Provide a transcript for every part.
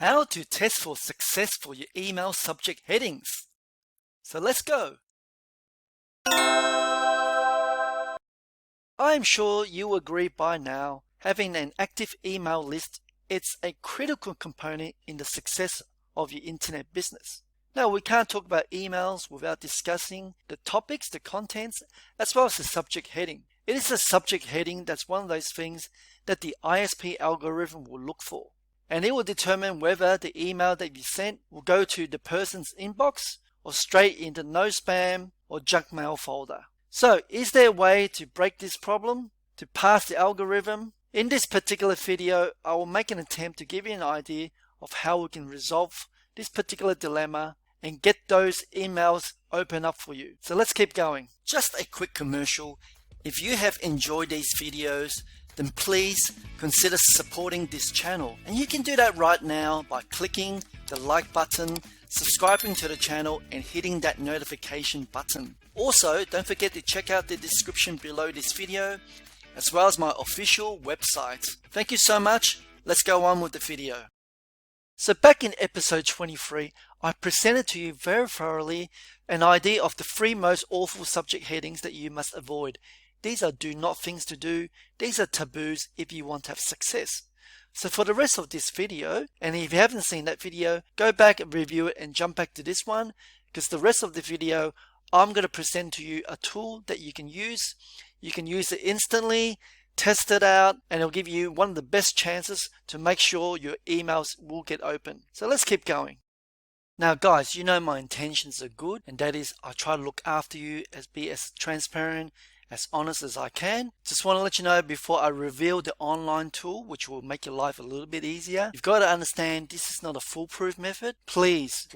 How to test for success for your email subject headings. So let's go. I'm sure you agree by now, having an active email list, it's a critical component in the success of your internet business. Now, we can't talk about emails without discussing the topics, the contents, as well as the subject heading. It is the subject heading that's one of those things that the ISP algorithm will look for. And it will determine whether the email that you sent will go to the person's inbox or straight into no spam or junk mail folder. So is there a way to break this problem, to pass the algorithm? In this particular video, I will make an attempt to give you an idea of how we can resolve this particular dilemma and get those emails open up for you. So let's keep going. Just a quick commercial. If you have enjoyed these videos, then please consider supporting this channel. And you can do that right now by clicking the like button, subscribing to the channel, and hitting that notification button. Also, don't forget to check out the description below this video, as well as my official website. Thank you so much. Let's go on with the video. So back in episode 23, I presented to you very thoroughly an idea of the 3 most awful subject headings that you must avoid. These are do not things to do. These are taboos if you want to have success. So for the rest of this video, and if you haven't seen that video, go back and review it and jump back to this one, because the rest of the video, I'm going to present to you a tool that you can use. You can use it instantly, test it out, and it'll give you one of the best chances to make sure your emails will get open. So let's keep going. Now guys, you know my intentions are good, and that is I try to look after you, be as transparent, as honest as I can. Just want to let you know before I reveal the online tool, which will make your life a little bit easier, you've got to understand this is not a foolproof method. Please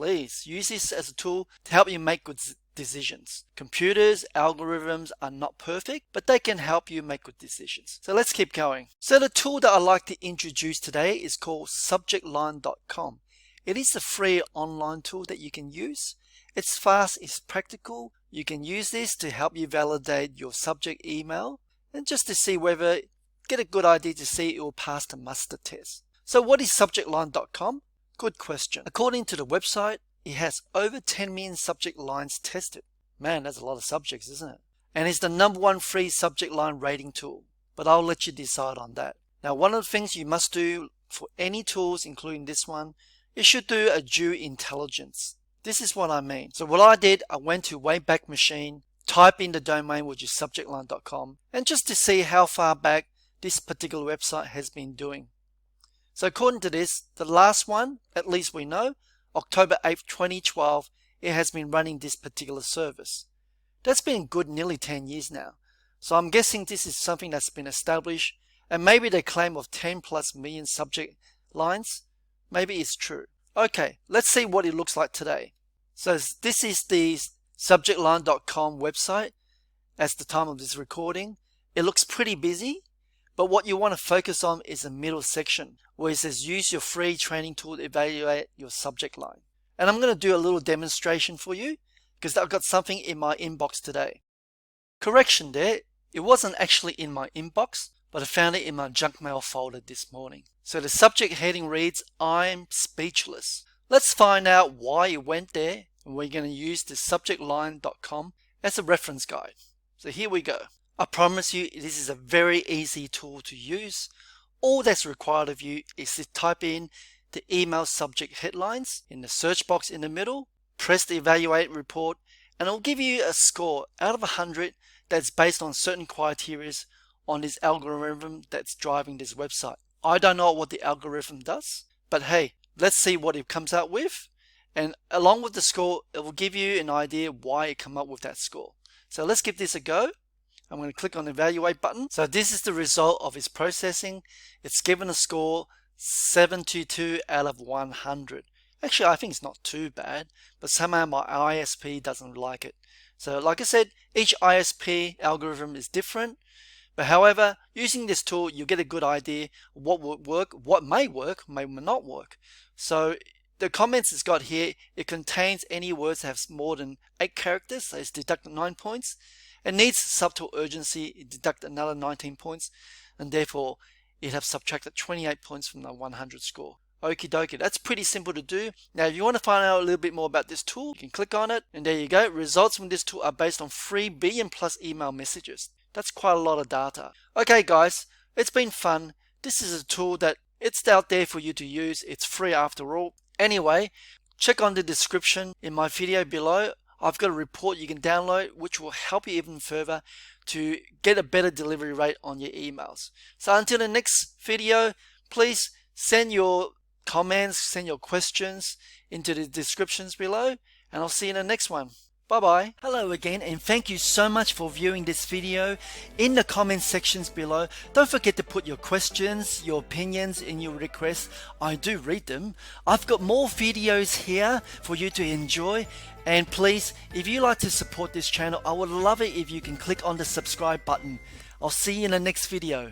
use this as a tool to help you make good decisions. Computers, algorithms are not perfect, but they can help you make good decisions. So let's keep going. So the tool that I'd like to introduce today is called subjectline.com. It is a free online tool that you can use. It's fast, it's practical. You can use this to help you validate your subject email and just to see whether, get a good idea to see it will pass the muster test. So what is subjectline.com? Good question. According to the website, it has over 10 million subject lines tested. Man, that's a lot of subjects, isn't it? And it's the #1 free subject line rating tool. But I'll let you decide on that. Now, one of the things you must do for any tools, including this one, you should do a due intelligence. This is what I mean. So what I did, I went to Wayback Machine, type in the domain, which is subjectline.com, and just to see how far back this particular website has been doing. So according to this, the last one, at least we know, October 8th, 2012, it has been running this particular service. That's been good nearly 10 years now. So I'm guessing this is something that's been established, and maybe the claim of 10+ million subject lines, maybe it's true. Okay, let's see what it looks like today. So this is the subjectline.com website at the time of this recording. It looks pretty busy, but what you want to focus on is the middle section where it says use your free training tool to evaluate your subject line. And I'm going to do a little demonstration for you because I've got something in my inbox today. Correction there, it wasn't actually in my inbox, but I found it in my junk mail folder this morning. So the subject heading reads, I'm speechless. Let's find out why it went there, and we're going to use the subjectline.com as a reference guide. So here we go. I promise you this is a very easy tool to use. All that's required of you is to type in the email subject headlines in the search box in the middle, press the evaluate report, and it'll give you a score out of 100 that's based on certain criteria on this algorithm that's driving this website. I don't know what the algorithm does, but hey, let's see what it comes out with. And along with the score, it will give you an idea why it come up with that score. So let's give this a go. I'm going to click on the evaluate button. So this is the result of its processing. It's given a score 722 out of 100. Actually, I think it's not too bad, but somehow my ISP doesn't like it. So like I said, each ISP algorithm is different. But however, using this tool, you get a good idea what would work, what may work, may not work. So the comments it's got here, it contains any words that have more than 8 characters, so it's deducted 9 points. It needs subtle urgency, it deducted another 19 points, and therefore it have subtracted 28 points from the 100 score. Okie dokie, that's pretty simple to do. Now if you want to find out a little bit more about this tool, you can click on it, and there you go. Results from this tool are based on 3 billion plus email messages. That's quite a lot of data. Okay guys, it's been fun. This is a tool that it's out there for you to use. It's free after all. Anyway, check on the description in my video below. I've got a report you can download which will help you even further to get a better delivery rate on your emails. So until the next video, please send your comments, send your questions into the descriptions below, and I'll see you in the next one. Bye bye. Hello again, and thank you so much for viewing this video. In the comment sections below, don't forget to put your questions, your opinions, and your requests. I do read them. I've got more videos here for you to enjoy, and please, if you like to support this channel, I would love it if you can click on the subscribe button. I'll see you in the next video.